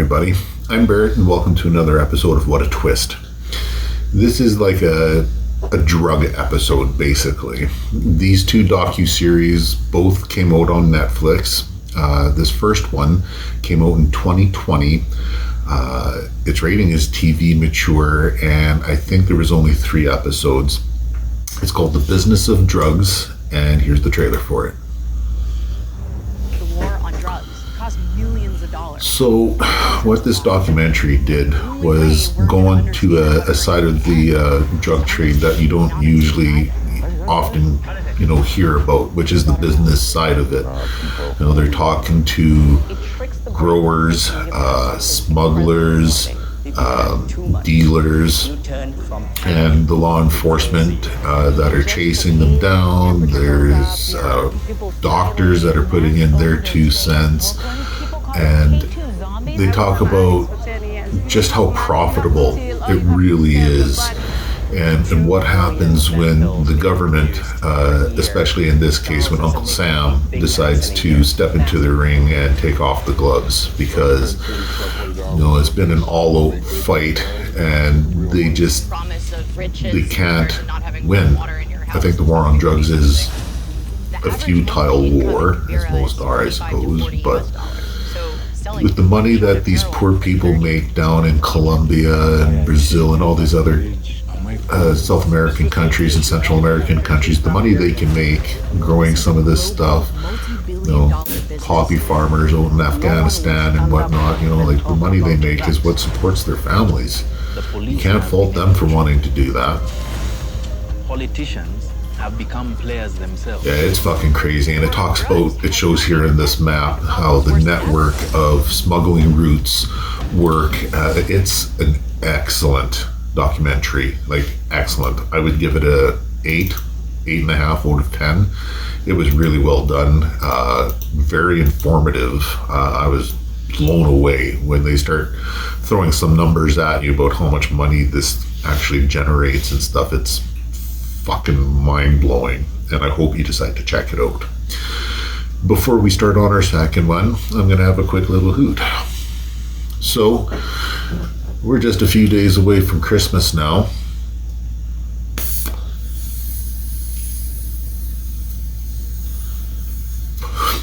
everybody. I'm Barrett, and welcome to another episode of What a Twist. This is like a drug episode, basically. These two docu-series both came out on Netflix. This first one came out in 2020. Its rating is TV mature, and I think there was only 3 episodes. It's called The Business of Drugs, and here's the trailer for it. The war on drugs cost millions of dollars. So, what this documentary did was go on to a side of the drug trade that you don't usually often, hear about, which is the business side of it. They're talking to growers, smugglers, dealers, and the law enforcement that are chasing them down. There's doctors that are putting in their 2 cents, and they talk about just how profitable it really is, and what happens when the government, especially in this case when Uncle Sam decides to step into the ring and take off the gloves, because it's been an all-out fight and they can't win. I think the war on drugs is a futile war, as most are, I suppose, but with the money that these poor people make down in Colombia and Brazil and all these other South American countries and Central American countries, the money they can make growing some of this stuff, poppy farmers out in Afghanistan and whatnot, the money they make is what supports their families. You can't fault them for wanting to do that. Politicians have become players themselves. Yeah, it's fucking crazy, and it shows here in this map how the network of smuggling routes work. It's an excellent documentary, excellent. I would give it a 8.5 out of 10. It was really well done, very informative. I was blown away when they start throwing some numbers at you about how much money this actually generates and stuff. It's fucking mind-blowing, and I hope you decide to check it out. Before we start on our second one, I'm gonna have a quick little hoot. So, we're just a few days away from Christmas now.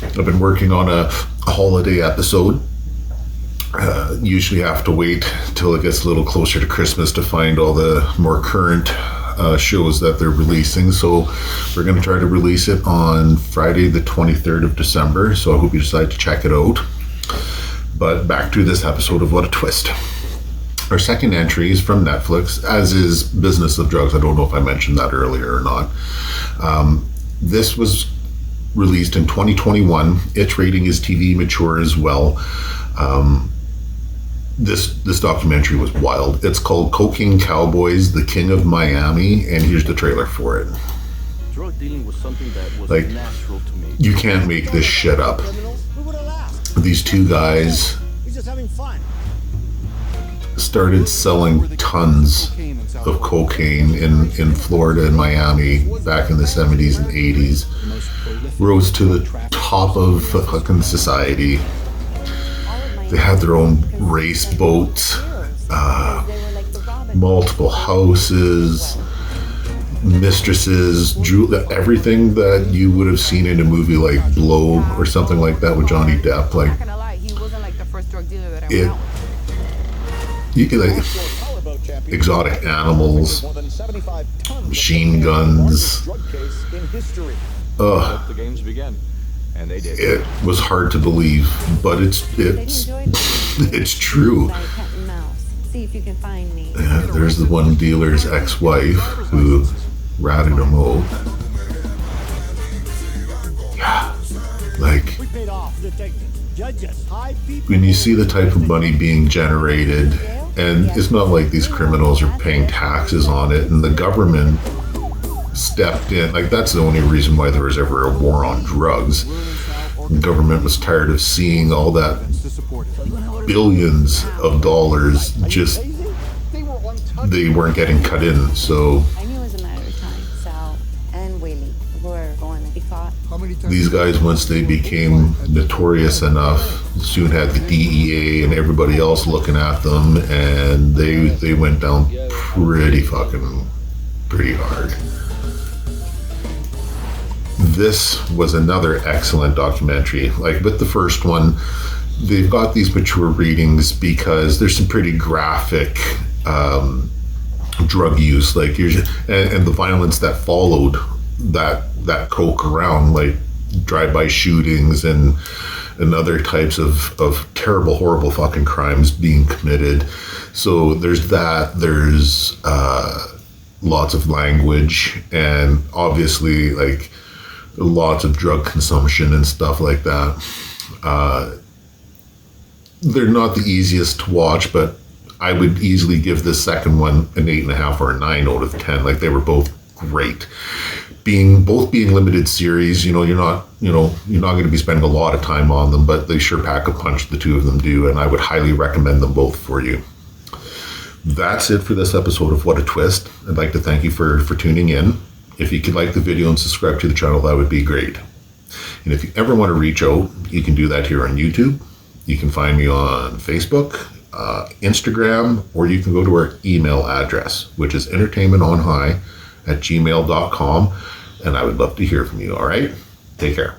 I've been working on a holiday episode. Usually have to wait till it gets a little closer to Christmas to find all the more current shows that they're releasing. So we're going to try to release it on Friday the 23rd of December. So I hope you decide to check it out. But back to this episode of What a Twist. Our second entry is from Netflix, as is Business of Drugs. I don't know if I mentioned that earlier or not. This was released in 2021. Its rating is TV mature as well. This documentary was wild. It's called Cocaine Cowboys, The King of Miami, and here's the trailer for it. Drug dealing was something that was natural to me. You can't make this shit up. These 2 guys started selling tons of cocaine in Florida and Miami back in the 70s and 80s. Rose to the top of fucking society. They had their own race boats, multiple houses, mistresses, everything that you would have seen in a movie like Blow or something like that with Johnny Depp. Exotic animals, machine guns. It was hard to believe, but it's true. Yeah, there's the one dealer's ex-wife who ratted him out. Yeah, when you see the type of money being generated, and it's not like these criminals are paying taxes on it, and the government stepped in. That's the only reason why there was ever a war on drugs. The government was tired of seeing all that billions of dollars just, they weren't getting cut in. So these guys, once they became notorious enough, soon had the DEA and everybody else looking at them, and they went down pretty hard. This was another excellent documentary. Like with the first one, they've got these mature readings because there's some pretty graphic drug use, like and the violence that followed that coke around, like drive-by shootings and other types of terrible, horrible fucking crimes being committed. So there's that. There's lots of language, and obviously like lots of drug consumption and stuff like that. They're not the easiest to watch, but I would easily give this second one an 8.5 or a 9 out of 10. Like, they were both great. Both being limited series, you're not going to be spending a lot of time on them, but they sure pack a punch, the two of them do, and I would highly recommend them both for you. That's it for this episode of What a Twist. I'd like to thank you for tuning in. If you could like the video and subscribe to the channel, that would be great. And if you ever want to reach out, you can do that here on YouTube. You can find me on Facebook, Instagram, or you can go to our email address, which is entertainmentonhigh@gmail.com, and I would love to hear from you. All right? Take care.